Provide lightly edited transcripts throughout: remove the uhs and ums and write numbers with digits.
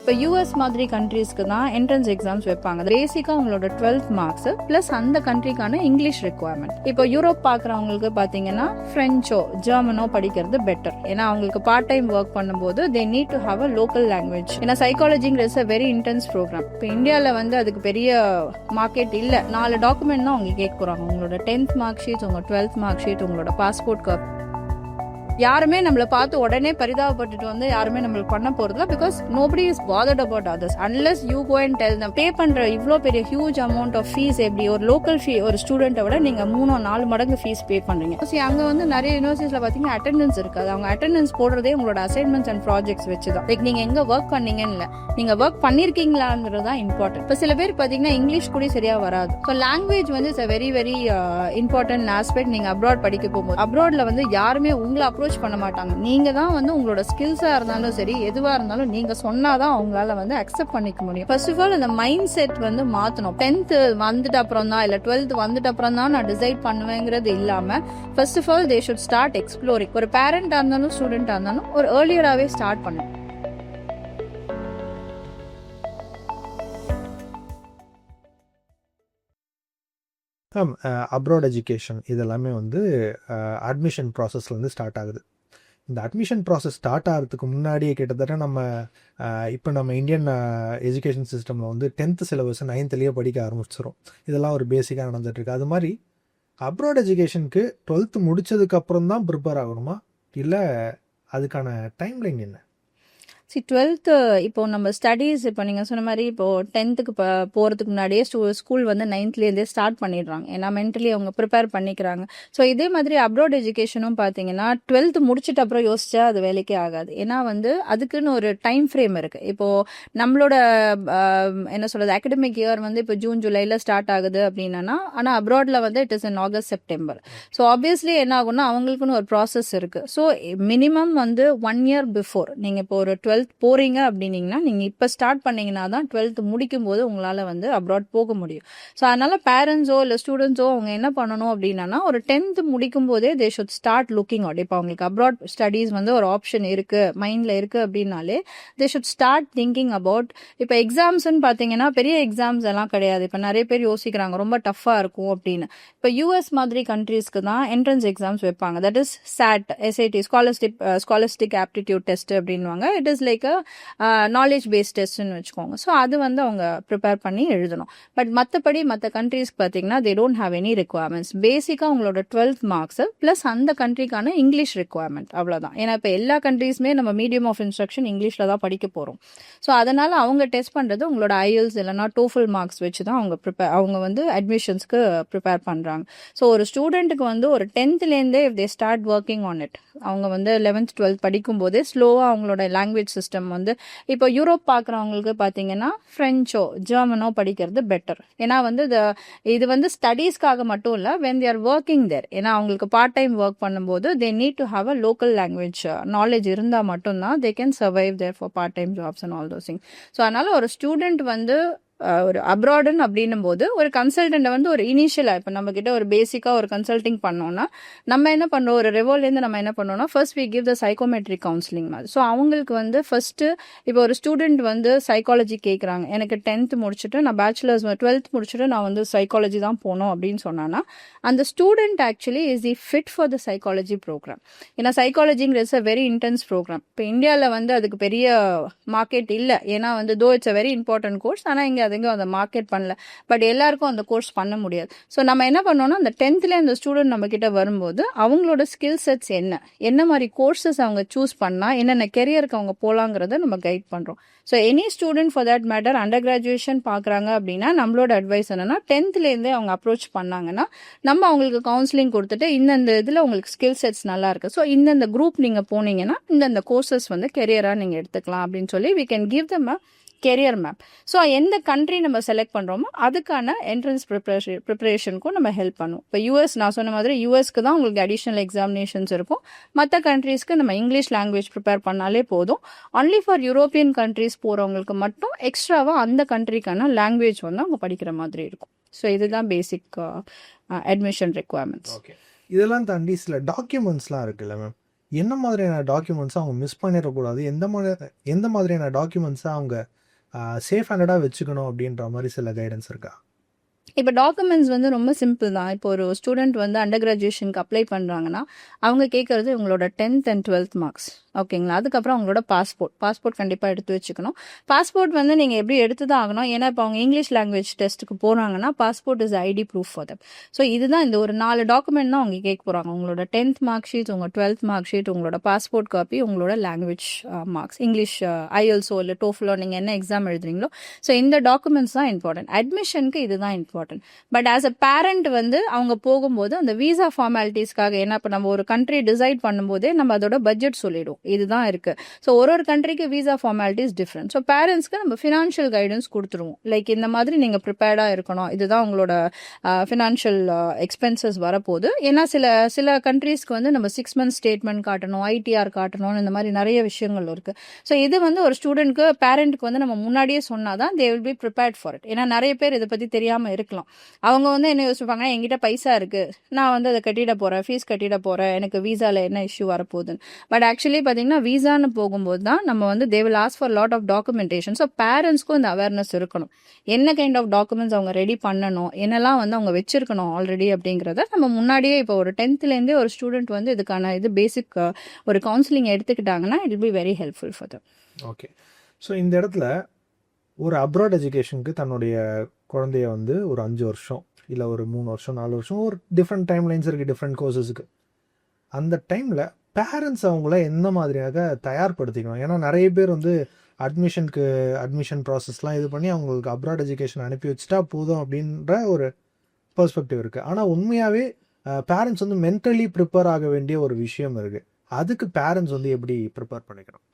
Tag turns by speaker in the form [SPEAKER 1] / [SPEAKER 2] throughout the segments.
[SPEAKER 1] இப்போ யூஎஸ் மாதிரி கண்ட்ரீஸ்க்கு தான் என்ட்ரன்ஸ் எக்ஸாம்ஸ் வைப்பாங்க. பேசிக்காக உங்களோட 12th மார்க்ஸ் ப்ளஸ் அந்த கண்ட்ரிக்கான இங்கிலீஷ் ரெக்குவயர்மெண்ட். இப்போ யூரோப் பார்க்குறவங்களுக்கு பார்த்தீங்கன்னா ஃப்ரெஞ்சோ ஜெர்மனோ படிக்கிறது பெட்டர். ஏன்னா அவங்களுக்கு பார்ட் டைம் ஒர்க் பண்ணும்போது they need to have a local language. ஏன்னா சைக்காலஜிங்கிறது வெரி இன்டென்ஸ் ப்ரோக்ராம். இப்போ இந்தியாவில் வந்து அதுக்கு பெரிய மார்க்கெட் இல்லை. 4 டாக்குமெண்ட் தான் அவங்க கேட்க போகிறாங்க. உங்களோட 10th மார்க் ஷீட், உங்கள் 12th மார்க் ஷீட், உங்களோட பாஸ்போர்ட் காப்பி. யாருமே நம்மளை பார்த்து உடனே பரிதாபப்பட்டுட்டு வந்து யாருமே நம்மளுக்கு பண்ண போறதில்ல. Because nobody is bothered about others unless you go and tell them. Pay பண்ற இவ்வளோ பெரிய ஹியூஜ் அமௌண்ட் ஆஃப் ஃபீஸ் எப்படி ஒரு லோக்கல் ஃபீ ஒரு ஸ்டூடெண்ட்டை விட நீங்க 3-4 மடங்கு ஃபீஸ் பே பண்றீங்க. அங்கே வந்து நிறைய யூனிவர்சிட்டியில் பார்த்தீங்கன்னா அட்டெண்டன்ஸ் இருக்காது. அவங்க அட்டெண்டன்ஸ் போடுறதே உங்களோட அசைன்மெண்ட்ஸ் அண்ட் ப்ராஜெக்ட்ஸ் வச்சு தான். லைக் நீங்க எங்க ஒர்க் பண்ணீங்கன்னு இல்லை, நீங்க ஒர்க் பண்ணிருக்கீங்களாங்கிறது தான் இம்பார்ட்டன்ட். இப்போ சில பேர் பார்த்தீங்கன்னா இங்கிலீஷ் கூட சரியா வராது. ஸோ லாங்குவேஜ் வந்து it's very very important aspect. நீங்க அப்ராட் படிக்க போகும்போது அப்ராட்ல வந்து யாருமே உங்களை அப்ரோச் பண்ண மாட்டாங்க. நீங்க தான் வந்து உங்களோட ஸ்கில்ஸா இருந்தாலும் சரி எதுவா இருந்தாலும் நீங்க சொன்னாதான் அவங்களால வந்து அக்செப்ட் பண்ணிக்க முடியும். ஃபர்ஸ்ட் ஆஃப் ஆல் இந்த மைண்ட் செட் வந்து மாத்தணும். 10th வந்துட்டு அப்புறம் தான் இல்ல 12th வந்துட்டு அப்புறம் தான் நான் டிசைட் பண்ணுவேங்கிறது இல்லாம first of all they should start exploring. ஒரு பேரண்டா இருந்தாலும் ஸ்டூடெண்டா இருந்தாலும் ஒரு ஏர்லியராகவே ஸ்டார்ட் பண்ணணும்.
[SPEAKER 2] அப்ராட் எஜுகேஷன் இதெல்லாமே வந்து அட்மிஷன் ப்ராசஸ்லேருந்து ஸ்டார்ட் ஆகுது. இந்த அட்மிஷன் ப்ராசஸ் ஸ்டார்ட் ஆகிறதுக்கு முன்னாடியே கிட்டத்தட்ட இப்போ நம்ம இந்தியன் எஜுகேஷன் சிஸ்டமில் வந்து 10th சிலபஸ் 9thலேயே படிக்க ஆரம்பிச்சிடும். இதெல்லாம் ஒரு பேசிக்காக நடந்துகிட்ருக்கு. அது மாதிரி அப்ராட் எஜுகேஷனுக்கு 12th முடித்ததுக்கப்புறம் தான் ப்ரிப்பேர் ஆகணுமா, இல்லை அதுக்கான டைம்லைன் என்ன?
[SPEAKER 1] 12th இப்போ நம்ம ஸ்டடீஸ் இப்போ நீங்கள் சொன்ன மாதிரி இப்போ 10th போகிறதுக்கு முன்னாடியே ஸ்கூல் வந்து 9thலேருந்தே ஸ்டார்ட் பண்ணிடுறாங்க. ஏன்னா மென்டலி அவங்க ப்ரிப்பேர் பண்ணிக்கிறாங்க. ஸோ இதே மாதிரி அப்ராட் எஜுகேஷனும் பார்த்தீங்கன்னா 12th முடிச்சுட்டு அப்புறம் யோசிச்சா அது வேலைக்கே ஆகாது. ஏன்னா வந்து அதுக்குன்னு ஒரு டைம் ஃப்ரேம் இருக்குது. இப்போது நம்மளோட என்ன சொல்கிறது அகடமிக் இயர் வந்து இப்போ ஜூன் ஜூலையில் ஸ்டார்ட் ஆகுது அப்படின்னா, ஆனால் அப்ராடில் வந்து it is in August September. So obviously என்ன ஆகும்னா அவங்களுக்குன்னு ஒரு ப்ராசஸ் இருக்குது. ஸோ மினிமம் வந்து 1 year பிஃபோர் நீங்கள் இப்போ ஒரு 12th போறீங்க அப்படின்னீங்கன்னா நீங்க இப்ப ஸ்டார்ட் பண்ணீங்கன்னா தான் 12th முடிக்கும் போது உங்களால வந்து அப்ராட் போக முடியும். ஸோ அதனால பேரண்ட்ஸோ இல்லை ஸ்டூடெண்ட்ஸோ அவங்க என்ன பண்ணணும் அப்படின்னா ஒரு 10th முடிக்கும் போதே தே ஷுட் ஸ்டார்ட் லுக்கிங் அவுட். இப்போ அவங்களுக்கு அப்ராட் ஸ்டடீஸ் வந்து ஒரு ஆப்ஷன் இருக்கு மைண்ட்ல இருக்கு அப்படின்னாலே தே ஷுட் ஸ்டார்ட் திங்கிங் அபவுட். இப்போ எக்ஸாம்ஸ்ன்னு பார்த்தீங்கன்னா பெரிய எக்ஸாம்ஸ் எல்லாம் கிடையாது. இப்போ நிறைய பேர் யோசிக்கிறாங்க ரொம்ப டஃபா இருக்கும் அப்படின்னு. இப்போ யூஎஸ் மாதிரி கண்ட்ரீஸ்க்கு தான் என்ட்ரன்ஸ் எக்ஸாம்ஸ் வைப்பாங்க. That is SAT SIT scholastic aptitude test அப்படின்வாங்க. It is like knowledge based டெஸ்ட்னு வச்சுக்கோங்க. ஸோ அது வந்து அவங்க ப்ரிப்பேர் பண்ணி எழுதணும். பட் மற்றபடி மற்ற கண்ட்ரீஸ்க்கு பார்த்தீங்கன்னா they don't have any requirements. பேசிக்காக உங்களோட 12th மார்க்ஸ் ப்ளஸ் அந்த கண்ட்ரிக்கான இங்கிலீஷ் ரெக்குவயர்மெண்ட் அவ்வளோதான். ஏன்னா இப்போ எல்லா கண்ட்ரீஸுமே நம்ம மீடியம் ஆஃப் இன்ஸ்ட்ரக்ஷன் இங்கிலீஷில் தான் படிக்க போகிறோம். ஸோ அதனால் அவங்க டெஸ்ட் பண்ணுறது உங்களோட IELTS இல்லைனா டோஃபல் மார்க்ஸ் வச்சு தான் அவங்க வந்து அட்மிஷன்ஸ்க்கு ப்ரிப்பேர் பண்ணுறாங்க. ஸோ ஒரு ஸ்டூடெண்ட்டுக்கு வந்து ஒரு 10thலேருந்தே if they start working on it அவங்க வந்து 11th 12th படிக்கும் போதே ஸ்லோவாக அவங்களோட லாங்குவேஜ் சிஸ்டம் வந்து இப்போ யூரோப் பார்க்குறவங்களுக்கு பார்த்தீங்கன்னா ஃப்ரெஞ்சோ ஜெர்மனோ படிக்கிறது பெட்டர். ஏன்னா வந்து இது வந்து ஸ்டடீஸ்க்காக மட்டும் இல்லை, வென் தேர் ஒர்க்கிங் தேர். ஏன்னா அவங்களுக்கு பார்ட் டைம் ஒர்க் பண்ணும்போது they need to have a local language knowledge இருந்தால் மட்டும்தான் they can survive there for part time jobs and all those things. So அதனால ஒரு ஸ்டூடெண்ட் வந்து ஒரு அப்ராடுன்னு அப்படின்னும் போது ஒரு கன்சல்டண்ட்டை வந்து ஒரு இனிஷியலாக இப்போ நம்ம கிட்ட ஒரு பேசிக்காக ஒரு கன்சல்டிங் பண்ணோம்னா நம்ம என்ன பண்ணுறோம், ஒரு ரெவோலேருந்து நம்ம என்ன பண்ணோம்னா first we give the psychometric counselling மாதிரி. ஸோ அவங்களுக்கு வந்து ஃபர்ஸ்ட்டு இப்போ ஒரு ஸ்டூடெண்ட் வந்து சைக்காலஜி கேட்குறாங்க, எனக்கு 10th முடிச்சுட்டு நான் பேச்சுலர்ஸ் 12th முடிச்சுட்டு நான் வந்து சைக்காலஜி தான் போகணும் அப்படின்னு சொன்னான்னா அந்த student actually is the fit for the psychology programme. ஏன்னா சைக்காலஜிங்கிறது அ வெரி இன்டென்ஸ் ப்ரோக்ராம். இப்போ இந்தியாவில் வந்து அதுக்கு பெரிய மார்க்கெட் இல்லை. ஏன்னா வந்து தோ it's a very important course, ஆனால் இங்கே அதுங்க அந்த மார்க்கெட் பண்ணல. பட் எல்லாருக்கும் அந்த கோர்ஸ் பண்ண முடியாது. ஸோ நம்ம என்ன பண்ணோம்னா அந்த 10thல அந்த ஸ்டூடெண்ட் நம்ம கிட்ட வரும்போது அவங்களோட ஸ்கில் செட்ஸ் என்ன மாதிரி கோர்சஸ் அவங்க சூஸ் பண்ணா என்னென்ன கெரியருக்கு அவங்க போலாங்கிறத நம்ம கைட் பண்றோம். So any student for that matter under graduation பார்க்குறாங்க அப்படின்னா நம்மளோட அட்வைஸ் என்னன்னா 10thலேருந்தே அவங்க அப்ரோச் பண்ணாங்கன்னா நம்ம அவங்களுக்கு கவுன்சிலிங் கொடுத்துட்டு இந்தந்த இதில் உங்களுக்கு ஸ்கில் செட்ஸ் நல்லா இருக்கு, ஸோ இந்தந்த குரூப் நீங்கள் போனீங்கன்னா இந்தந்த கோர்சஸ் வந்து கெரியராக நீங்கள் எடுத்துக்கலாம் அப்படின்னு சொல்லி we can give them a career map. So எந்த கண்ட்ரி நம்ம செலக்ட் பண்ணுறோமோ அதுக்கான என்ட்ரன்ஸ் ப்ரிப்பரேஷனுக்கும் நம்ம ஹெல்ப் பண்ணுவோம். இப்போ யூஎஸ் நான் சொன்ன மாதிரி யூஎஸ்க்கு தான் உங்களுக்கு அடிஷ்னல் எக்ஸாமினேஷன்ஸ் இருக்கும். மற்ற கண்ட்ரீஸ்க்கு நம்ம இங்கிலீஷ் லாங்குவேஜ் ப்ரிப்பேர் பண்ணாலே போதும். ஒன்லி ஃபார் யூரோப்பியன் கண்ட்ரீஸ் போகிறவங்களுக்கு மட்டும் எக்ஸ்ட்ராவாக அந்த கண்ட்ரிக்கான லாங்குவேஜ் வந்து அவங்க படிக்கிற மாதிரி இருக்கும். ஸோ இதுதான் பேசிக் அட்மிஷன் ரெக்குவயர்மெண்ட்ஸ்.
[SPEAKER 2] ஓகே, இதெல்லாம் தாண்டி சில டாக்குமெண்ட்ஸ்லாம் இருக்குல்ல மேம், என்ன மாதிரியான டாக்குமெண்ட்ஸை அவங்க மிஸ் பண்ணிடக்கூடாது, எந்த மாதிரியான டாக்குமெண்ட்ஸை அவங்க சேஃப் ஹேண்டடாக வச்சுக்கணும் அப்படின்ற மாதிரி சில கைடன்ஸ் இருக்கா?
[SPEAKER 1] இப்போ டாக்குமெண்ட்ஸ் வந்து ரொம்ப சிம்பிள் தான். இப்போ ஒரு ஸ்டூடெண்ட் வந்து அண்டர் கிராஜுவேஷனுக்கு அப்ளை பண்ணுறாங்கன்னா அவங்க கேட்குறது உங்களோட 10th and 12th மார்க்ஸ், ஓகேங்களா? அதுக்கப்புறம் அவங்களோட பாஸ்போர்ட் கண்டிப்பாக எடுத்து வச்சுக்கணும். பாஸ்போர்ட் வந்து நீங்கள் எப்படி எடுத்து தான் ஆகணும். ஏன்னா இப்போ அவங்க இங்கிலீஷ் லாங்குவேஜ் டெஸ்ட்டுக்கு போகிறாங்கன்னா passport is ID proof for them. So இதுதான் இந்த ஒரு 4 டாக்குமெண்ட் தான் அவங்க கேட்க போகிறாங்க. உங்களோட 10th மார்க் ஷீட், உங்கள் 12th மார்க் ஷீட், உங்களோட பாஸ்போர்ட் காப்பி, உங்களோட லாங்குவேஜ் மார்க்ஸ், இங்கிலீஷ் ஐஎல்ஸோ இல்லை டோஃபலோ நீங்கள் என்ன எக்ஸாம் எழுதுறீங்களோ. ஸோ இந்த டாக்குமெண்ட்ஸ் தான் இம்பார்ட்டன்ட். அட்மிஷனுக்கு இதுதான் important. But as a parent வந்து அவங்க போகும்போது அந்த விசா ஃபார்மாலிட்டிஸ்க்காக, ஏன்னா இப்போ நம்ம ஒரு கண்ட்ரி டிசைட் பண்ணும்போதே நம்ம அதோட பட்ஜெட் சொல்லிடுவோம், இதுதான் இருக்கு. ஸோ ஒரு கண்ட்ரிக்கு விசா ஃபார்மாலிட்டிஸ் டிஃப்ரெண்ட். ஸோ பேரண்ட்ஸ்க்கு நம்ம ஃபினான்ஷியல் கைடன்ஸ் கொடுத்துருவோம். லைக் இந்த மாதிரி நீங்கள் ப்ரிப்பேர்டாக இருக்கணும், இதுதான் உங்களோட ஃபினான்ஷியல் எக்ஸ்பென்சஸ் வரப்போகுது. ஏன்னா சில கண்ட்ரீஸ்க்கு வந்து நம்ம 6 months ஸ்டேட்மெண்ட் காட்டணும், ஐடிஆர் காட்டணும், இந்த மாதிரி நிறைய விஷயங்கள் இருக்கு. ஸோ இது வந்து ஒரு ஸ்டூடெண்ட்க்கு பேரண்ட்க்கு வந்து நம்ம முன்னாடியே சொன்னாதான் தே will be prepared for it. ஏன்னா நிறைய பேர் இதை பற்றி தெரியாமல் இருக்கலாம். அவங்க வந்து என்ன யோசிப்பாங்க, என்கிட்ட பைசா இருக்கு, நான் வந்து அதை கட்டிட போறேன், ஃபீஸ் கட்டிட போறேன், எனக்கு விசால என்ன இஷ்யூ வரப்போகுதுன்னு. பட் ஆக்சுவலி பார்த்தீங்கன்னா விசான்னு போகும்போது தான் நம்ம வந்து they will ask for lot of documentation. So பேரண்ட்ஸ்க்கும் இந்த அவேர்னஸ் இருக்கணும், என்ன கைண்ட் ஆஃப் டாக்குமெண்ட்ஸ் அவங்க ரெடி பண்ணணும், என்னெல்லாம் வந்து அவங்க வச்சிருக்கணும் ஆல்ரெடி அப்படிங்கிறத நம்ம முன்னாடியே. இப்போ ஒரு 10th ஒரு ஸ்டூடெண்ட் வந்து இதுக்கான பேசிக் ஒரு கவுன்சிலிங் எடுத்துக்கிட்டாங்கன்னா it will be very helpful for them.
[SPEAKER 2] Okay. So இந்த இடத்துல ஒரு அப்ராட் எஜுகேஷனுக்கு தன்னுடைய குழந்தைய வந்து ஒரு 5 வருஷம் இல்லை ஒரு 3 வருஷம் 4 வருஷம் ஒரு டிஃப்ரெண்ட் டைம் லைன்ஸ் இருக்குது டிஃப்ரெண்ட் கோர்சஸுக்கு. அந்த டைமில் பேரண்ட்ஸ் அவங்கள எந்த மாதிரியாக தயார்படுத்திக்கணும்? ஏன்னா நிறைய பேர் வந்து அட்மிஷன் ப்ராசஸ்லாம் இது பண்ணி அவங்களுக்கு அப்ராட் எஜுகேஷன் அனுப்பி வச்சுட்டா போதும் அப்படின்ற ஒரு பெர்ஸ்பெக்டிவ் இருக்குது. ஆனால் உண்மையாகவே பேரண்ட்ஸ் வந்து மென்டலி ப்ரிப்பேர் ஆக வேண்டிய ஒரு விஷயம் இருக்குது. அதுக்கு பேரண்ட்ஸ் வந்து எப்படி ப்ரிப்பேர் பண்ணிக்கணும்?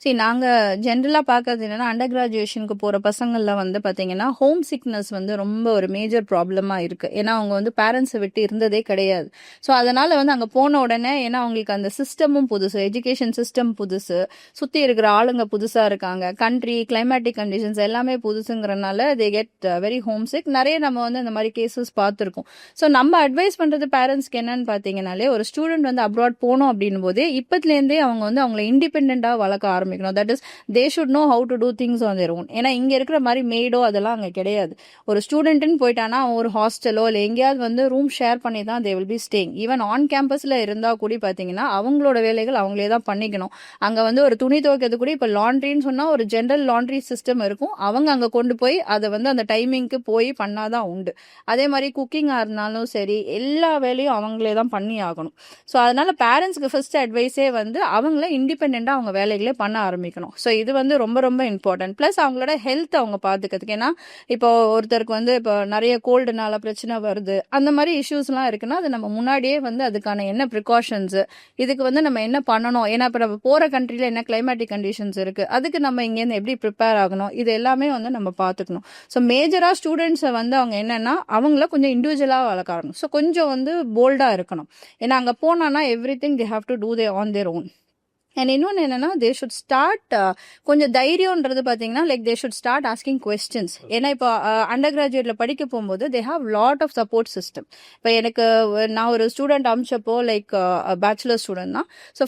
[SPEAKER 1] சரி, நாங்கள் ஜென்ரலாக பார்க்கறது என்னென்னா அண்டர் கிராஜுவேஷனுக்கு போகிற பசங்களில் வந்து பார்த்தீங்கன்னா ஹோம் சிக்னஸ் வந்து ரொம்ப ஒரு மேஜர் ப்ராப்ளமாக இருக்குது. ஏன்னா அவங்க வந்து பேரண்ட்ஸை விட்டு இருந்ததே கிடையாது. ஸோ அதனால் வந்து அங்கே போன உடனே, ஏன்னா அவங்களுக்கு அந்த சிஸ்டமும் புதுசு, எஜுகேஷன் சிஸ்டம் புதுசு, சுற்றி இருக்கிற ஆளுங்க புதுசாக இருக்காங்க, கண்ட்ரி கிளைமேட்டிக் கண்டிஷன்ஸ் எல்லாமே புதுசுங்கிறனால they get very homesick. நிறைய நம்ம வந்து இந்த மாதிரி கேசஸ் பார்த்துருக்கோம். ஸோ நம்ம அட்வைஸ் பண்ணுறது பேரண்ட்ஸ்க்கு என்னன்னு பார்த்தீங்கன்னாலே, ஒரு ஸ்டூடெண்ட் வந்து அப்ராட் போனோம் அப்படின்னும் போதே இப்போத்துலேருந்தே அவங்க வந்து அவங்கள இண்டிபெண்ட்டாக வளர்க்க ஆரம்பிக்கணும். That is they should know how to do things on their own. ஏன்னா இங்கே இருக்கிற மாதிரி மெய்டோ அதெல்லாம் அங்கே கிடையாது. ஒரு ஸ்டூடெண்ட்னு போயிட்டானா அவன் ஒரு ஹாஸ்டலோ இல்லை எங்கேயாவது வந்து ரூம் ஷேர் பண்ணி தான் they will be staying. Even on கேம்பஸில் இருந்தால் கூட பார்த்தீங்கன்னா அவங்களோட வேலைகள் அவங்களே தான் பண்ணிக்கணும். அங்கே வந்து ஒரு துணி துவைக்கிறது கூட இப்போ லாண்ட்ரின்னு சொன்னால் ஒரு ஜென்ரல் லாண்ட்ரி சிஸ்டம் இருக்கும். அவங்க அங்கே கொண்டு போய் அதை வந்து அந்த டைமிங்க்கு போய் பண்ணாதான் உண்டு. அதே மாதிரி குக்கிங்காக இருந்தாலும் சரி, எல்லா வேலையும் அவங்களே தான் பண்ணி ஆகணும். ஸோ அதனால பேரண்ட்ஸ்க்கு ஃபர்ஸ்ட் அட்வைஸே வந்து அவங்கள இண்டிபெண்ட்டாக அவங்க வேலைகளே பண்ண ஆரம்பிக்கணும். ஸோ இது வந்து ரொம்ப ரொம்ப இம்பார்ட்டன்ட். ப்ளஸ் அவங்களோட ஹெல்த் அவங்க பார்த்துக்கிறதுக்கு. ஏன்னா இப்போ ஒருத்தருக்கு வந்து இப்போ நிறைய கோல்டுனால பிரச்சனை வருது, அந்த மாதிரி இஷ்யூஸ்லாம் இருக்குன்னா அது நம்ம முன்னாடியே வந்து அதுக்கான என்ன ப்ரிகாஷன்ஸு, இதுக்கு வந்து நம்ம என்ன பண்ணணும், ஏன்னா இப்போ நம்ம போகிற கண்ட்ரியில் என்ன கிளைமேட்டிக் கண்டிஷன்ஸ் இருக்குது, அதுக்கு நம்ம இங்கேருந்து எப்படி ப்ரிப்பேர் ஆகணும், இது எல்லாமே வந்து நம்ம பார்த்துக்கணும். ஸோ மேஜராக ஸ்டூடெண்ட்ஸை வந்து அவங்க என்னென்னா அவங்கள கொஞ்சம் இண்டிவிஜுவலாக வளர்க்க ஆரம்பிக்கணும். ஸோ கொஞ்சம் வந்து போல்டாக இருக்கணும். ஏன்னா அங்கே போனான்னா everything they have to do they on their own. And இன்னொன்று என்னென்னா தே ஷுட் ஸ்டார்ட் கொஞ்சம் தைரியன்றது பார்த்தீங்கன்னா like they should start asking questions. ஏன்னா இப்போ அண்டர் கிராஜுவேட்டில் படிக்க போகும்போது they have lot of support system. இப்போ எனக்கு நான் ஒரு ஸ்டூடெண்ட் அமிச்சப்போ லைக் பேச்சுலர் ஸ்டூடெண்ட் தான். ஸோ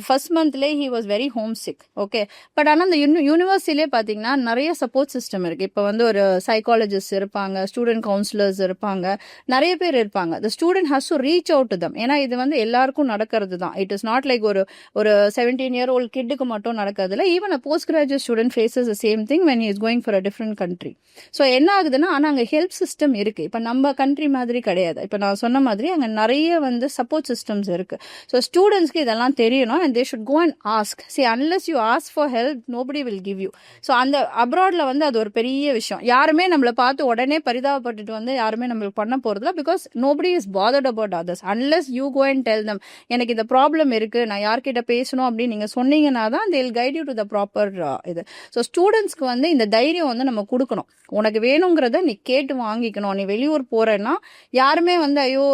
[SPEAKER 1] ஃபர்ஸ்ட் மந்த்லேயே he was very homesick. Okay, but ஆனால் அந்த யூனிவர்சிட்டிலே பார்த்தீங்கன்னா நிறைய சப்போர்ட் சிஸ்டம் இருக்குது. இப்போ வந்து ஒரு சைக்காலஜிஸ்ட் இருப்பாங்க, ஸ்டூடெண்ட் கவுன்சிலர்ஸ் இருப்பாங்க, நிறைய பேர் இருப்பாங்க. The student has to reach out to them. ஏன்னா இது வந்து எல்லாருக்கும் நடக்கிறது தான். இட் இஸ் நாட் லைக் ஒரு 17-year-old கிட்டுக்கு மட்டும் நடக்கிறதுல. Even a post graduate student faces the same thing when is going for a different country. So என்ன ஆகுதுன்னா, ஆனால் அங்கே ஹெல்ப் சிஸ்டம் இருக்குது. இப்போ நம்ம கண்ட்ரி மாதிரி கிடையாது. இப்போ நான் சொன்ன மாதிரி அங்கே நிறைய வந்து சப்போர்ட் சிஸ்டம்ஸ் இருக்குது. ஸோ ஸ்டூடெண்ட்ஸ்க்கு இதெல்லாம் தெரியணும். And they should go and ask. See unless you ask for help nobody will give you. So அந்த அப்ராட்ல வந்து அது ஒரு பெரிய விஷயம். யாருமே நம்மளை பார்த்து உடனே பரிதாபப்பட்டுட்டு வந்து யாருமே நம்மளுக்கு பண்ண போகிறதில்ல. Because nobody is bothered about others unless you go and tell them எனக்கு இந்த ப்ராப்ளம் இருக்குது, நான் யார்கிட்ட பேசணும் அப்படின்னு நீங்கள் சொன்னீங்கன்னா தான் they will guide you to the proper இது. ஸோ ஸ்டூடெண்ட்ஸ்க்கு வந்து இந்த தைரியம் வந்து நம்ம கொடுக்கணும். உனக்கு வேணுங்கிறத நீ கேட்டு வாங்கிக்கணும். நீ வெளியூர் போகிறேன்னா யாருமே வந்து ஐயோ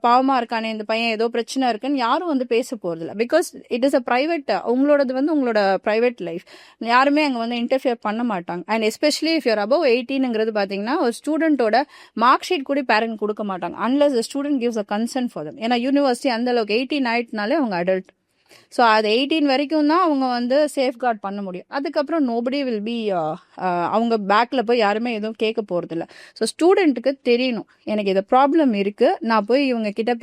[SPEAKER 1] பாவமாக இருக்கானே இந்த பையன் ஏதோ பிரச்சனை இருக்குன்னு யாரும் வந்து பேச போகிறதில்ல. Because it is a private, உங்களோடது வந்து உங்களோட ப்ரைவேட் லைஃப். யாருமே அங்கே வந்து இன்டர்ஃபியர் பண்ண மாட்டாங்க. And especially if you're above 18ங்கிறது பார்த்தீங்கன்னா ஒரு ஸ்டூடெண்ட்டோட மார்க் ஷீட் கூட பேரண்ட் கொடுக்க மாட்டாங்க unless the student gives a consent for them. ஏன்னா யூனிவர்சிட்டி அந்த அளவுக்கு 18 ஆயிட்டுனாலே அவங்க அடல்ட். ஸோ அது 18 வரைக்கும் தான் அவங்க வந்து சேஃப்கார்ட் பண்ண முடியும். அதுக்கப்புறம் நோபடி வில் பி அவங்க பேக்கில் போய் யாருமே எதுவும் கேட்க போகிறதில்ல. ஸோ ஸ்டூடெண்ட்டுக்கு தெரியணும், எனக்கு இது ப்ராப்ளம் இருக்குது, நான் போய் இவங்க கிட்ட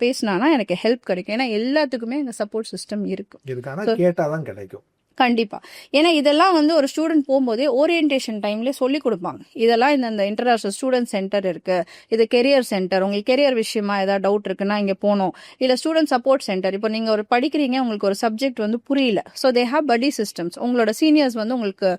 [SPEAKER 1] பேசினானா எனக்கு ஹெல்ப் கிடைக்கும். ஏன்னா எல்லாத்துக்குமே எங்கள் சப்போர்ட் சிஸ்டம் இருக்குது.
[SPEAKER 2] இதுக்கான கேட்டாதான் கிடைக்கும்.
[SPEAKER 1] கண்டிப்பாக. ஏன்னா இதெல்லாம் வந்து ஒரு ஸ்டூடெண்ட் போகும்போதே ஓரியன்டேஷன் டைம்லேயே சொல்லி கொடுப்பாங்க. இதெல்லாம் இந்த இன்டர்நேஷனல் ஸ்டூடெண்ட் சென்டர் இருக்குது, இது கெரியர் சென்டர், உங்களுக்கு கெரியர் விஷயமா ஏதாவது டவுட் இருக்குன்னா இங்கே போகணும். இல்லை ஸ்டூடெண்ட் சப்போர்ட் சென்டர், இப்போ நீங்கள் ஒரு படிக்கிறீங்க, உங்களுக்கு ஒரு சப்ஜெக்ட் வந்து புரியல, ஸோ தே ஹேவ் படி சிஸ்டம்ஸ். உங்களோட சீனியர்ஸ் வந்து உங்களுக்கு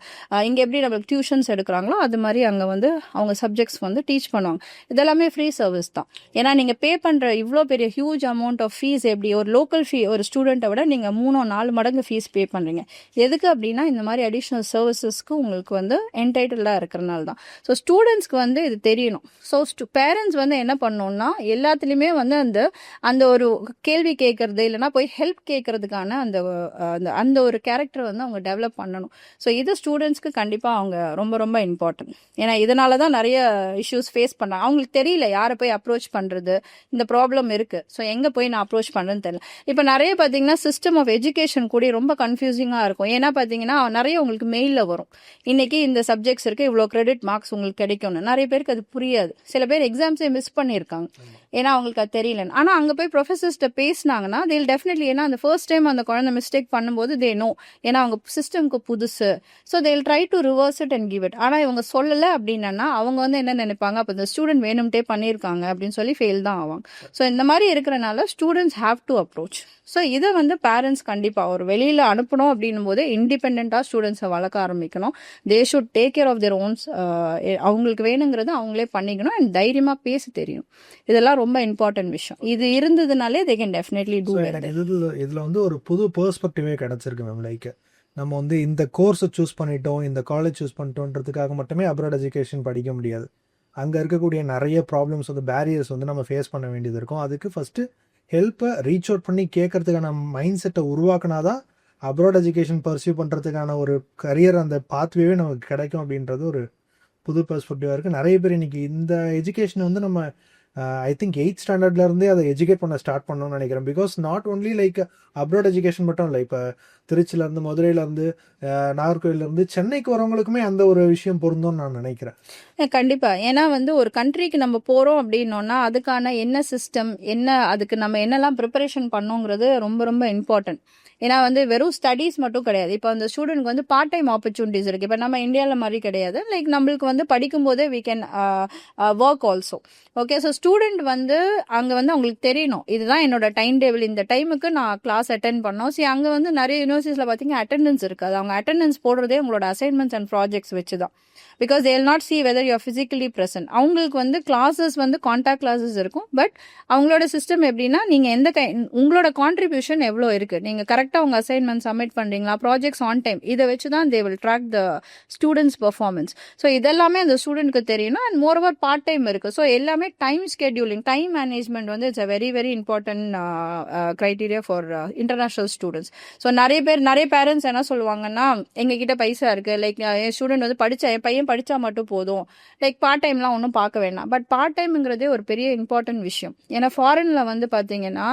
[SPEAKER 1] இங்கே எப்படி நம்மளுக்கு டியூஷன்ஸ் எடுக்கிறாங்களோ அது மாதிரி அங்கே வந்து அவங்க சப்ஜெக்ட்ஸ் வந்து டீச் பண்ணுவாங்க. இதெல்லாமே ஃப்ரீ சர்வீஸ் தான். ஏன்னா நீங்கள் பே பண்ணுற இவ்வளோ பெரிய ஹியூஜ் அமௌண்ட் ஆஃப் ஃபீஸ் எப்படி ஒரு லோக்கல் ஃபீ ஒரு ஸ்டூடெண்ட்டை விட நீங்கள் 3-4 மடங்கு ஃபீஸ் பே பண்ணுறீங்க. எதுக்கு அப்படின்னா இந்த மாதிரி அடிஷ்னல் சர்வீசஸ்க்கு உங்களுக்கு வந்து என்டைட்டில்டாக இருக்கிறனால தான். ஸோ ஸ்டூடெண்ட்ஸ்க்கு வந்து இது தெரியணும். ஸோ பேரண்ட்ஸ் வந்து என்ன பண்ணணும்னா எல்லாத்துலேயுமே வந்து அந்த ஒரு கேள்வி கேட்கறது இல்லைனா போய் ஹெல்ப் கேட்கறதுக்கான அந்த ஒரு கேரக்டர் வந்து அவங்க டெவலப் பண்ணணும். ஸோ இது ஸ்டூடெண்ட்ஸ்க்கு கண்டிப்பாக அவங்க ரொம்ப ரொம்ப இம்பார்ட்டன்ட். ஏன்னா இதனால தான் நிறைய இஷ்யூஸ் ஃபேஸ் பண்ணுறாங்க. அவங்களுக்கு தெரியல யாரை போய் அப்ரோச் பண்ணுறது, இந்த ப்ராப்ளம் இருக்குது, ஸோ எங்கே போய் நான் அப்ரோச் பண்ணுறேன்னு தெரியல. இப்போ நிறைய பார்த்தீங்கன்னா சிஸ்டம் ஆஃப் எஜுகேஷன் கூட ரொம்ப கன்ஃபியூசிங்காக இருக்கும். ஏன்னா பார்த்தீங்கன்னா நிறைய உங்களுக்கு மெயிலில் வரும், இன்னைக்கு இந்த சப்ஜெக்ட்ஸ் இருக்கு, இவ்வளோ கிரெடிட் மார்க்ஸ் உங்களுக்கு கிடைக்கும்னு. நிறைய பேருக்கு அது புரியாது. சில பேர் எக்ஸாம்ஸே மிஸ் பண்ணியிருக்காங்க ஏன்னா அவங்களுக்கு அது தெரியலன்னு. ஆனால் அங்கே போய் ப்ரொஃபஸர்ஸ்ட்ட பேசினாங்கன்னா தேல் டெஃபினெட்லி, ஏன்னா அந்த ஃபர்ஸ்ட் டைம் அந்த குழந்தை மிஸ்டேக் பண்ணும்போது தே நோ, ஏன்னா அவங்க சிஸ்டம்க்கு புதுசு, ஸோ தேல் try to reverse it and give it. ஆனால் இவங்க சொல்லலை அப்படின்னா அவங்க வந்து என்ன நினைப்பாங்க, அப்போ இந்த ஸ்டூடெண்ட் வேணும்ட்டே பண்ணியிருக்காங்க அப்படின்னு சொல்லி ஃபெயில் தான் ஆவாங்க. ஸோ இந்த மாதிரி இருக்கிறனால students have to approach. So இதை வந்து பேரண்ட்ஸ் கண்டிப்பாக ஒரு வெளியில் அனுப்பணும் அப்படின்னும் போதே இண்டிபெண்ட்டாக ஸ்டூடெண்ட்ஸை வளர்க்க ஆரம்பிக்கணும். They should take care of their owns. அவங்களுக்கு வேணுங்கிறது அவங்களே பண்ணிக்கணும் அண்ட் தைரியமாக பேச தெரியணும். இதெல்லாம் ரொம்ப இம்பார்ட்டன்ட் விஷயம். இது இருந்ததுனாலே தே கேன் டெஃபினெட்லி டூ.
[SPEAKER 2] இதில் வந்து ஒரு புது பெர்ஸ்பெக்டிவே கிடச்சிருக்கு மேம். லைக் நம்ம வந்து இந்த கோர்ஸை சூஸ் பண்ணிட்டோம், இந்த காலேஜ் சூஸ் பண்ணிட்டோன்றதுக்காக மட்டுமே அப்ராட் எஜுகேஷன் படிக்க முடியாது. அங்கே இருக்கக்கூடிய நிறைய ப்ராப்ளம்ஸ் வந்து பேரியர்ஸ் வந்து நம்ம ஃபேஸ் பண்ண வேண்டியது இருக்கும். அதுக்கு ஃபஸ்ட்டு ஹெல்ப்பை ரீச் அவுட் பண்ணி கேட்கறதுக்கான மைண்ட் செட்டை உருவாக்குனாதான் அப்ராட் எஜுகேஷன் பர்சியூ பண்ணுறதுக்கான ஒரு கரியர், அந்த பாத்வேவே நமக்கு கிடைக்கும் அப்படின்றது ஒரு புது பெர்ஸ்பெக்டிவாக இருக்குது. நிறைய பேர் இன்றைக்கி இந்த எஜுகேஷன் வந்து நம்ம ஐ திங்க் 8th ஸ்டாண்டர்ட்லேருந்தே அதை எஜுகேட் பண்ண ஸ்டார்ட் பண்ணணும்னு நினைக்கிறேன். Because not only like abroad education மட்டும் இல்லை, இப்போ திருச்சியிலேருந்து, மதுரையிலேருந்து, நாகர்கோவிலேருந்து சென்னைக்கு வரவங்களுக்குமே அந்த ஒரு விஷயம் பொருந்தும்னு நான் நினைக்கிறேன்.
[SPEAKER 1] கண்டிப்பாக. ஏன்னா வந்து ஒரு கண்ட்ரிக்கு நம்ம போகிறோம் அப்படின்னோன்னா அதுக்கான என்ன சிஸ்டம், அதுக்கு நம்ம என்னெல்லாம் ப்ரிப்பரேஷன் பண்ணோங்கிறது ரொம்ப ரொம்ப இம்பார்ட்டன்ட். ஏன்னா வந்து வெறும் ஸ்டடீஸ் மட்டும் கிடையாது. இப்போ அந்த ஸ்டூடெண்ட்க்கு வந்து பார்ட் டைம் ஆப்பர்ச்சுனிட்டிஸ் இருக்குது. இப்போ நம்ம இந்தியாவில் மாதிரி கிடையாது. லைக் நம்மளுக்கு வந்து படிக்கும்போதே we can work also. Okay, so student வந்து அங்கே வந்து அவங்களுக்கு தெரியணும், இதுதான் என்னோட டைம் டேபிள், இந்த டைமுக்கு நான் கிளாஸ் அட்டென்ட் பண்ணோம். சரி, அங்கே வந்து நிறைய யூனிவர்சிட்டிஸில் பார்த்தீங்கன்னா அட்டெண்டன்ஸ் இருக்காது. அவங்க அட்டெண்டன்ஸ் போடுறதே உங்களோட அசைன்மெண்ட்ஸ் அண்ட் ப்ராஜெக்ட்ஸ் வச்சு தான். Because they will not see whether you are physically present. அவங்களுக்கு வந்து கிளாஸஸ் வந்து கான்டாக்ட் கிளாஸஸ் இருக்கும். பட் அவங்களோட சிஸ்டம் எப்படின்னா, நீங்கள் உங்களோட கான்ட்ரிபியூஷன் எவ்வளோ இருக்குது, நீங்கள் கரெக்டாக உங்கள் அசைன்மெண்ட் சப்மிட் பண்ணுறீங்களா, ப்ராஜெக்ட்ஸ் ஆன் டைம், இதை வச்சு தான் they will track the students performance. So இதெல்லாமே அந்த ஸ்டூடெண்ட்க்கு தெரியணும். And more over part time இருக்குது. ஸோ எல்லாமே டைம் ஸ்கெடியூலிங், டைம் மேனேஜ்மெண்ட் வந்து it's a very very important criteria for international students. So நிறைய பேரண்ட்ஸ் என்ன சொல்லுவாங்கன்னா, எங்ககிட்ட பைசா இருக்குது, லைக் என் ஸ்டூடெண்ட் வந்து என் பையன் படித்தா மட்டும் போதும், லைக் பார்ட் டைம்லாம் ஒன்றும் பார்க்க வேண்டாம். பட் பார்ட் டைம்ங்கிறதே ஒரு பெரிய இம்பார்ட்டன்ட் விஷயம். ஏன்னா ஃபாரினில் வந்து பார்த்தீங்கன்னா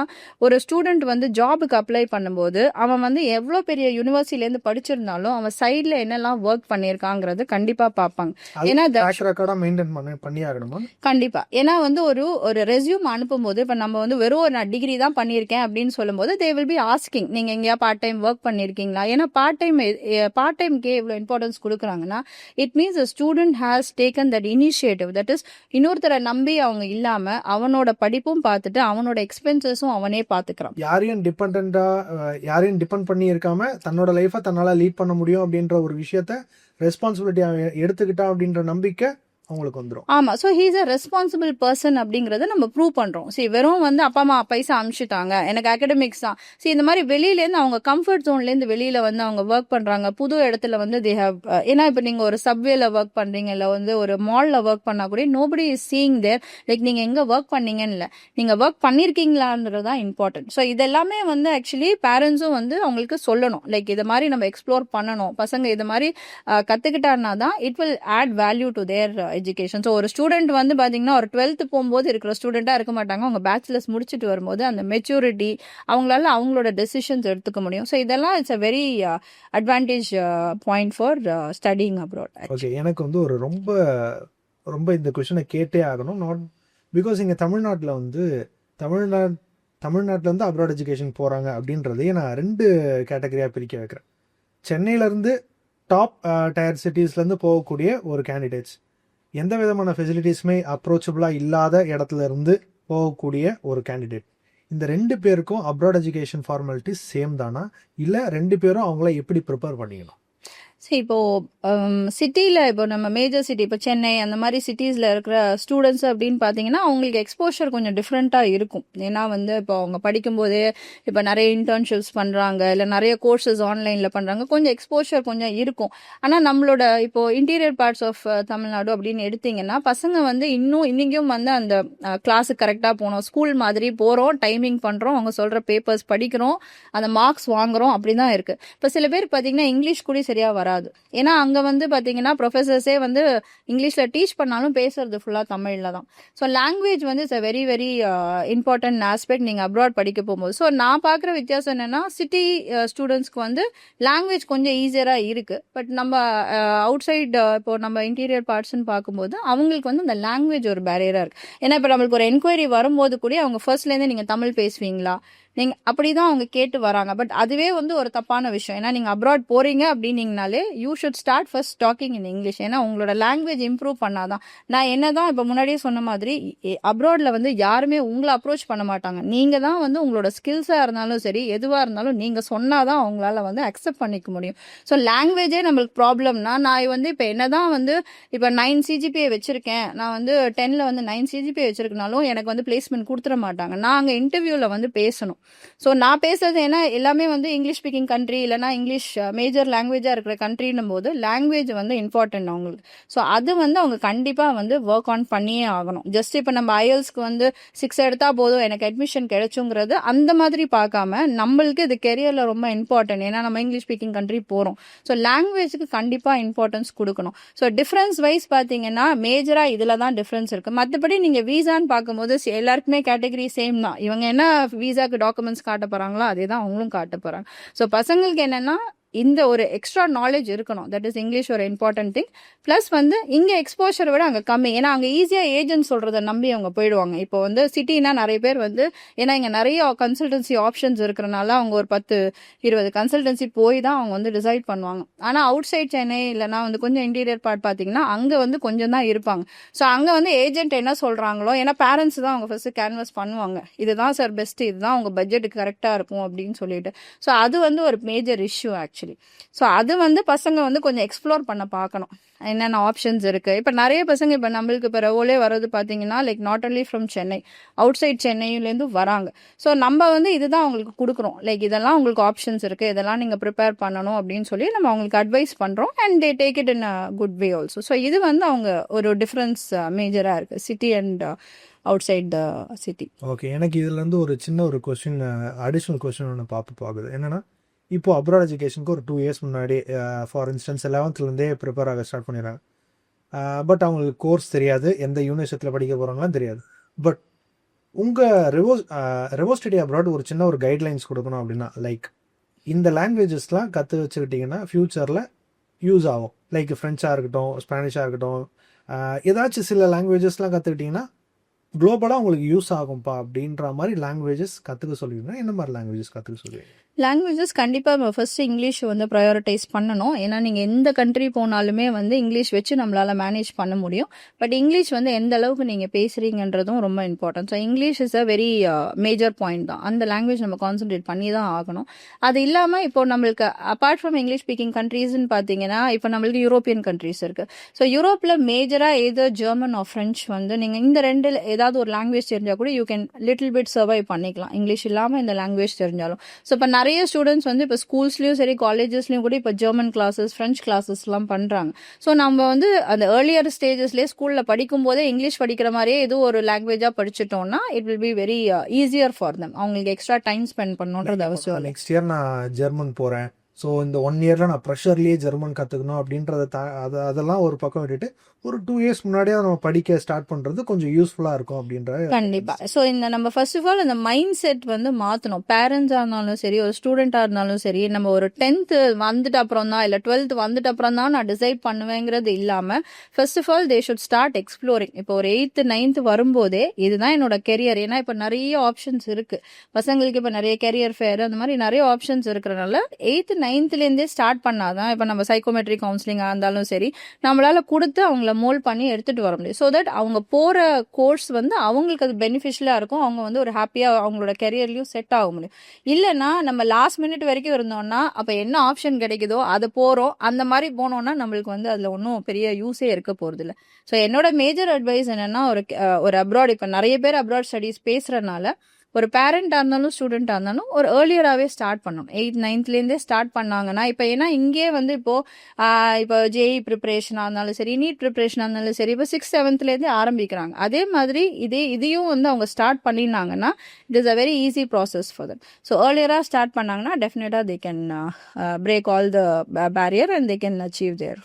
[SPEAKER 1] ஒரு ஸ்டூடெண்ட் வந்து ஜாபுக்கு அப்ளை பண்ணும்போது அவன் வந்து எவ்வளோ பெரிய யூனிவர்சிட்டிலேருந்து படிச்சிருந்தாலும் அவன் சைடில் என்னெல்லாம் ஒர்க் பண்ணியிருக்காங்கிறது கண்டிப்பாக பார்ப்பாங்க. ஏன்னா கண்டிப்பாக. ஏன்னா வந்து ஒரு ரெஸ்யூம் அனுப்பும்போது இப்போ நம்ம வந்து வெறும் நான் டிகிரி தான் பண்ணியிருக்கேன் அப்படின்னு சொல்லும்போது தே வில் பி ஆஸ்கிங், நீங்கள் எங்கேயா பார்ட் டைம் ஒர்க் பண்ணியிருக்கீங்களா. ஏன்னா பார்ட் டைம்க்கே எவ்வளோ இம்பார்ட்டன்ஸ் கொடுக்குறாங்கன்னா, it means a student has taken that initiative. that is, இன்னொருத்தரை நம்பி அவங்க இல்லாம அவனோட படிப்பும் பார்த்துட்டு அவனோட எக்ஸ்பென்சஸும் அவனே பார்த்துக்கிறான்.
[SPEAKER 2] யாரையும் டிபெண்ட் பண்ணி இருக்காம தன்னோட லைஃபை தன்னால லீட் பண்ண முடியும் அப்படின்ற ஒரு விஷயத்த ரெஸ்பான்சிபிலிட்டி எடுத்துக்கிட்டா அப்படின்ற நம்பிக்கை அவங்களுக்கு வந்துடும்.
[SPEAKER 1] ஆமாம். So he's a responsible person அப்படிங்கிறத நம்ம ப்ரூவ் பண்ணுறோம். சரி, வெறும் வந்து அப்பா அம்மா பைசா அனுப்பிச்சிட்டாங்க, எனக்கு அகடமிக்ஸ் தான். சரி, இந்த மாதிரி வெளியிலேருந்து அவங்க கம்ஃபர்ட் ஜோன்லேருந்து வெளியில் வந்து அவங்க ஒர்க் பண்ணுறாங்க. புது இடத்துல வந்து தே ஹேவ், ஏன்னா இப்போ நீங்கள் ஒரு சப்வேல ஒர்க் பண்ணுறீங்க, இல்லை வந்து ஒரு மாலில் ஒர்க் பண்ணால் கூட nobody is seeing there. Like நீங்கள் எங்கே ஒர்க் பண்ணீங்கன்னு இல்லை, நீங்கள் ஒர்க் பண்ணியிருக்கீங்களான்றது தான் இம்பார்ட்டன்ட். ஸோ இதெல்லாமே வந்து ஆக்சுவலி பேரண்ட்ஸும் வந்து அவங்களுக்கு சொல்லணும். லைக் இதை மாதிரி நம்ம எக்ஸ்ப்ளோர் பண்ணணும், பசங்க இது மாதிரி கற்றுக்கிட்டான்னா தான் it will add value to their education. So ஒரு ஸ்டூடெண்ட் வந்து பார்த்தீங்கன்னா ஒரு 12th போகும்போது இருக்கிற ஸ்டூடெண்ட்டாக இருக்க மாட்டாங்க. அவங்க பேச்சுலர்ஸ் முடிச்சுட்டு வரும்போது அந்த மெச்சூரிட்டி அவங்களால அவங்களோட டெசிஷன்ஸ் எடுத்துக்க முடியும். ஸோ இதெல்லாம் it's a very advantage point for studying abroad.
[SPEAKER 2] Okay, எனக்கு வந்து ஒரு ரொம்ப ரொம்ப இந்த கொஷனை கேட்டே ஆகணும். நாட் பிகாஸ் இங்கே தமிழ்நாட்டில் வந்து தமிழ்நாட்டில் வந்து அப்ராட் எஜுகேஷன் போகிறாங்க அப்படின்றதையே நான் 2 கேட்டகரியாக பிரிக்க வைக்கிறேன். சென்னையிலேருந்து டாப் டயர் சிட்டிஸ்லேருந்து போகக்கூடிய ஒரு கேண்டிடேட்ஸ், எந்த விதமான ஃபெசிலிட்டிஸுமே அப்ரோச்சபிளாக இல்லாத இடத்துல இருந்து போகக்கூடிய ஒரு கேண்டிடேட். இந்த 2 பேருக்கும் அப்ராட் எஜுகேஷன் ஃபார்மாலிட்டிஸ் சேம் தானா, இல்லை 2 பேரும் அவங்கள எப்படி ப்ரிப்பேர் பண்ணிக்கணும்?
[SPEAKER 1] சரி, இப்போ சிட்டியில் இப்போ நம்ம மேஜர் சிட்டி இப்போ சென்னை அந்த மாதிரி சிட்டிஸில் இருக்கிற ஸ்டூடெண்ட்ஸ் அப்படின்னு பார்த்தீங்கன்னா அவங்களுக்கு எக்ஸ்போஷர் கொஞ்சம் டிஃப்ரெண்ட்டாக இருக்கும். ஏன்னா வந்து இப்போ அவங்க படிக்கும்போதே இப்போ நிறைய இன்டர்ன்ஷிப்ஸ் பண்ணுறாங்க, இல்லை நிறைய கோர்சஸ் ஆன்லைனில் பண்ணுறாங்க, கொஞ்சம் எக்ஸ்போஷர் கொஞ்சம் இருக்கும். ஆனால் நம்மளோட இப்போ இன்டீரியர் பார்ட்ஸ் ஆஃப் தமிழ்நாடு அப்படின்னு எடுத்தீங்கன்னா பசங்க வந்து இன்னைக்கும் வந்து அந்த கிளாஸுக்கு கரெக்டாக போகணும், ஸ்கூல் மாதிரி போகிறோம், டைமிங் பண்ணுறோம், அவங்க சொல்கிற பேப்பர்ஸ் படிக்கிறோம், அந்த மார்க்ஸ் வாங்குறோம், அப்படி தான் இருக்குது. இப்போ சில பேர் பார்த்தீங்கன்னா இங்கிலீஷ் கூட சரியாக வராது. ஏன்னா அங்க வந்து பாத்தீங்கன்னா ப்ரொஃபசர்ஸே வந்து இங்கிலீஷ்ல டீச் பண்ணாலும் பேசுறது ஃபுல்லா தமிழ்ல தான். ஸோ லாங்குவேஜ் வந்து it's a very very important aspect நீங்க அப்ராட் படிக்க போகும்போது. ஸோ நான் பாக்குற வித்தியாசம் என்னன்னா சிட்டி ஸ்டூடெண்ட்ஸ்க்கு வந்து லாங்குவேஜ் கொஞ்சம் ஈஸியரா இருக்கு. பட் நம்ம அவுட் சைட் இப்போ நம்ம இன்டீரியர் பார்ட்ஸ்ன்னு பார்க்கும்போது அவங்களுக்கு வந்து அந்த லாங்குவேஜ் ஒரு பேரியரா இருக்கு. ஏன்னா இப்போ நம்மளுக்கு ஒரு என்கொயரி வரும்போது கூட அவங்க ஃபர்ஸ்ட்ல இருந்து நீங்க தமிழ் பேசுவீங்களா நீங்க அப்படிதான் அவங்க கேட்டு வராங்க. பட் அதுவே வந்து ஒரு தப்பான விஷயம். ஏன்னா நீங்க அப்ராட் போறீங்க அப்படின்னீங்கனாலே you should start first talking in English. ஏன்னா உங்களோட லாங்குவேஜ் இம்ப்ரூவ் பண்ணாதான். நான் என்னதான் இப்போ முன்னாடியே சொன்ன மாதிரி அப்ராட்ல வந்து யாருமே உங்களை அப்ரோச் பண்ண மாட்டாங்க. நீங்க தான் வந்து உங்களோட ஸ்கில்ஸா இருந்தாலும் சரி எதுவா இருந்தாலும் நீங்க சொன்னாதான் அவங்களால வந்து அக்செப்ட் பண்ணிக்க முடியும். ஸோ லாங்குவேஜே நம்மளுக்கு ப்ராப்ளம்னா நான் வந்து இப்போ என்னதான் வந்து இப்போ 9 CGPA வச்சிருக்கேன், நான் வந்து 10ல வந்து 9 CGPA வச்சிருக்கனாலும் எனக்கு வந்து பிளேஸ்மெண்ட் கொடுத்துட மாட்டாங்க. நான் அங்கே இன்டர்வியூல வந்து பேசணும். ஸோ நான் பேசுறது ஏன்னா எல்லாமே வந்து இங்கிலீஷ் ஸ்பீக்கிங் கண்ட்ரி இல்லைனா இங்கிலீஷ் மேஜர் லாங்குவேஜாக இருக்கிற கண்ட்ரின்னும் போது லாங்குவேஜ் வந்து இம்பார்ட்டன்ட் அவங்களுக்கு. ஸோ அது வந்து அவங்க கண்டிப்பாக வந்து ஒர்க் ஆன் பண்ணியே ஆகணும். ஜஸ்ட் இப்போ நம்ம ஐஎல்ஸ்க்கு வந்து 6 எடுத்தா போதும் எனக்கு அட்மிஷன் கிடைச்சுங்கிறது அந்த மாதிரி பார்க்காம நம்மளுக்கு இது கெரியரில் ரொம்ப இம்பார்ட்டன்ட். ஏன்னா நம்ம இங்கிலீஷ் ஸ்பீக்கிங் கண்ட்ரி போகிறோம். ஸோ லாங்குவேஜுக்கு கண்டிப்பாக இம்பார்ட்டன்ஸ் கொடுக்கணும். ஸோ டிஃப்ரென்ஸ் வைஸ் பார்த்தீங்கன்னா மேஜராக இதில் தான் டிஃப்ரென்ஸ் இருக்குது. மற்றபடி நீங்கள் வீசான்னு பார்க்கும்போது எல்லாருக்குமே கேட்டகரி சேம் தான். இவங்க என்ன வீசாக்கு டாக்குமெண்ட்ஸ் காட்ட போறாங்களோ அதே தான் அவங்களும் காட்ட போறாங்க. ஸோ பசங்களுக்கு என்னன்னா இந்த ஒரு எக்ஸ்ட்ரா நாலேஜ் இருக்கணும். தட் இஸ் இங்கிலீஷ் ஒரு இம்பார்ட்டன்ட் திங். பிளஸ் வந்து இங்க எக்ஸ்போஷரை விட அங்க கம்மி. ஏன்னா அங்க ஈஸியா ஏஜென்ட் சொல்றதை நம்பி அவங்க போயிடுவாங்க. இப்போ வந்து சிட்டினா நிறைய பேர் வந்து ஏன்னா இங்க நிறைய கன்சல்டன்சி ஆப்ஷன்ஸ் இருக்கிறனால அவங்க ஒரு 10-20 கன்சல்டன்சி போய் தான் அவங்க வந்து டிசைட் பண்ணுவாங்க. ஆனா அவுட் சைட் சென்னை இல்லைனா வந்து கொஞ்சம் இன்டீரியர் பார்ட் பாத்தீங்கன்னா அங்க வந்து கொஞ்சம் தான் இருப்பாங்க. ஸோ அங்க வந்து ஏஜென்ட் என்ன சொல்றாங்களோ, ஏன்னா பேரண்ட்ஸ் தான் அவங்க ஃபர்ஸ்ட் கேன்வஸ் பண்ணுவாங்க, இதுதான் சார் பெஸ்ட், இதுதான் உங்க பட்ஜெட்டுக்கு கரெக்டா இருக்கும் அப்படின்னு சொல்லிட்டு. ஸோ அது வந்து ஒரு மேஜர் இஷ்யூ ஆக்சுவலி. ஸோ அது வந்து பசங்க வந்து கொஞ்சம் எக்ஸ்ப்ளோர் பண்ண பார்க்கணும் என்னென்ன ஆப்ஷன்ஸ் இருக்கு. இப்போ நிறைய பசங்க இப்போ நம்மளுக்கு இப்போ ரெவோலே வர்றது பார்த்தீங்கன்னா like not only from Chennai, outside சென்னையிலேருந்து வராங்க. ஸோ நம்ம வந்து இதுதான் அவங்களுக்கு கொடுக்குறோம், லைக் இதெல்லாம் உங்களுக்கு ஆப்ஷன்ஸ் இருக்கு, இதெல்லாம் நீங்கள் ப்ரிப்பேர் பண்ணணும் அப்படின்னு சொல்லி நம்ம அவங்களுக்கு அட்வைஸ் பண்ணுறோம். And they take it in a good way also. So இது வந்து அவங்க ஒரு டிஃப்ரென்ஸ் மேஜராக இருக்குது city and outside the city.
[SPEAKER 2] Okay, எனக்கு இதுலேருந்து ஒரு சின்ன ஒரு கொஸ்டின், அடிஷ்னல் கொஸ்டின் ஒன்று பார்க்குது. என்னென்னா இப்போ அப்ராட் எஜுகேஷனுக்கு ஒரு 2 இயர்ஸ் முன்னாடி ஃபார் இன்ஸ்டன்ஸ் 11th ப்ரிப்பேர் ஆக ஸ்டார்ட் பண்ணிடுறாங்க. பட் அவங்களுக்கு கோர்ஸ் தெரியாது, எந்த யூனிவர்சிட்டியில் படிக்க போகிறாங்களாம் தெரியாது. பட் உங்கள் ரெவோ ஸ்டடி அப்ராட் ஒரு சின்ன ஒரு கைட்லைன்ஸ் கொடுக்கணும் அப்படின்னா, லைக் இந்த லாங்குவேஜஸ்லாம் கற்று வச்சுக்கிட்டிங்கன்னா ஃப்யூச்சரில் யூஸ் ஆகும். லைக் ஃப்ரெஞ்சாக இருக்கட்டும், ஸ்பானிஷாக இருக்கட்டும், ஏதாச்சும் சில லாங்குவேஜஸ்லாம் கற்றுக்கிட்டிங்கன்னா குளோபலாக உங்களுக்கு யூஸ் ஆகும்ப்பா அப்படின்ற மாதிரி லாங்குவேஜஸ் கற்றுக்க சொல்லிடுங்க. என்ன மாதிரி லாங்குவேஜஸ் கற்றுக்க சொல்லுவீங்க?
[SPEAKER 1] லாங்குவேஜஸ் கண்டிப்பாக ஃபர்ஸ்ட் இங்கிலீஷ் வந்து ப்ரையாரிட்டைஸ் பண்ணணும். ஏன்னா நீங்கள் எந்த கண்ட்ரி போனாலுமே வந்து இங்கிலீஷ் வச்சு நம்மளால் மேனேஜ் பண்ண முடியும். பட் இங்கிலீஷ் வந்து எந்த அளவுக்கு நீங்கள் பேசுகிறீங்கன்றதும் ரொம்ப important. So English is a very major point தான். அந்த லாங்குவேஜ் நம்ம கான்சன்ட்ரேட் பண்ணி தான் ஆகணும். அது இல்லாமல் இப்போ நம்மளுக்கு அப்பார்ட் ஃப்ரம் இங்கிலீஷ் ஸ்பீக்கிங் கண்ட்ரீஸ்ன்னு பார்த்தீங்கன்னா இப்போ நம்மளுக்கு யூரோப்பியன் கண்ட்ரீஸ் இருக்குது. ஸோ யூரோப்பில் மேஜராக ஏதோ ஜெர்மன் ஆர் ஃப்ரெஞ்ச் வந்து நீங்கள் இந்த ரெண்டில் ஏதாவது ஒரு லாங்குவேஜ் தெரிஞ்சால் கூட you can little bit survive பண்ணிக்கலாம், இங்கிலீஷ் இல்லாமல் இந்த லாங்குவேஜ் தெரிஞ்சாலும். ஸோ இப்போ நிறைய ஸ்டூடெண்ட்ஸ் வந்து இப்போ ஸ்கூல்ஸ்லயும் சரி காலேஜஸ்லயும் கூட இப்போ ஜெர்மன் கிளாஸஸ், ஃப்ரெஞ்ச் கிளாஸஸ்லாம் பண்றாங்க. ஸோ நம்ம வந்து அந்த ஏர்லியர் ஸ்டேஜஸ்லேயே ஸ்கூல்ல படிக்கும் போதே இங்கிலீஷ் படிக்கிற மாதிரியே ஏதோ ஒரு லாங்குவேஜா படிச்சுட்டோம்னா it will be very easier for them. அவங்களுக்கு எக்ஸ்ட்ரா டைம் ஸ்பெண்ட் பண்ணணுன்றது அவசியம்.
[SPEAKER 2] நெக்ஸ்ட் இயர் நான் ஜெர்மன் போறேன், ஸோ இந்த 1 இயரில் நான் ப்ரெஷர்லேயே ஜெர்மன் கற்றுக்கணும் அப்படின்றத அதெல்லாம் ஒரு பக்கம் விட்டுட்டு ஒரு 2 இயர்ஸ் முன்னாடியே நம்ம படிக்க ஸ்டார்ட் பண்ணுறது கொஞ்சம் யூஸ்ஃபுல்லாக இருக்கும் அப்படின்ற.
[SPEAKER 1] கண்டிப்பாக. ஸோ இந்த நம்ம ஃபர்ஸ்ட் ஆஃப் ஆல் அந்த மைண்ட் செட் வந்து மாற்றணும். பேரண்ட்ஸாக இருந்தாலும் சரி, ஒரு ஸ்டூடெண்ட்டாக இருந்தாலும் சரி, நம்ம ஒரு 10th வந்துட்டு அப்புறம் தான் இல்லை 12th வந்துட்டு அப்புறம் தான் நான் டிசைட் பண்ணுவேங்கிறது இல்லாமல் first of all they should start exploring. இப்போ ஒரு 8th 9th வரும்போதே இதுதான் என்னோட கெரியர். ஏன்னா இப்போ நிறைய ஆப்ஷன்ஸ் இருக்குது பசங்களுக்கு. இப்போ நிறைய கெரியர் ஃபேர் அந்த மாதிரி நிறைய ஆப்ஷன்ஸ் இருக்கிறனால 8th 9thலேருந்தே ஸ்டார்ட் பண்ணாதான் இப்போ நம்ம சைக்கோமெட்ரிக் கவுன்சிலிங்காக இருந்தாலும் சரி நம்மளால கொடுத்து அவங்கள மோல்ட் பண்ணி எடுத்துகிட்டு வர முடியும். ஸோ தட் அவங்க போகிற கோர்ஸ் வந்து அவங்களுக்கு அது பெனிஃபிஷியலாக இருக்கும். அவங்க வந்து ஒரு ஹாப்பியாக அவங்களோட கெரியர்லையும் செட் ஆக முடியும். இல்லைன்னா நம்ம லாஸ்ட் மினிட் வரைக்கும் இருந்தோம்னா அப்போ என்ன ஆப்ஷன் கிடைக்குதோ அதை போகிறோம். அந்த மாதிரி போனோம்னா நம்மளுக்கு வந்து அதில் ஒன்றும் பெரிய யூஸே இருக்க போகிறதில்ல. ஸோ என்னோட மேஜர் அட்வைஸ் என்னென்னா ஒரு அப்ராட் இப்போ நிறைய பேர் அப்ராட் ஸ்டடீஸ் பேசுகிறனால ஒரு பேரண்டாக இருந்தாலும் ஸ்டூடெண்ட்டாக இருந்தாலும் ஒரு ஏர்லியராகவே ஸ்டார்ட் பண்ணணும். 8th 9thலேருந்தே ஸ்டார்ட் பண்ணாங்கன்னா இப்போ ஏன்னா இங்கே வந்து இப்போ ஜேஇ ப்ரிப்பரேஷனாக இருந்தாலும் சரி, நீட் ப்ரிப்பரேஷனாக இருந்தாலும் சரி, இப்போ 6th 7thலேருந்தே ஆரம்பிக்கிறாங்க. அதே மாதிரி இதையும் வந்து அவங்க ஸ்டார்ட் பண்ணினாங்கன்னா it is a very easy process for them. So ஏர்லியராக ஸ்டார்ட் பண்ணாங்கன்னா டெஃபினட்டாக they can break all the barrier and they can achieve there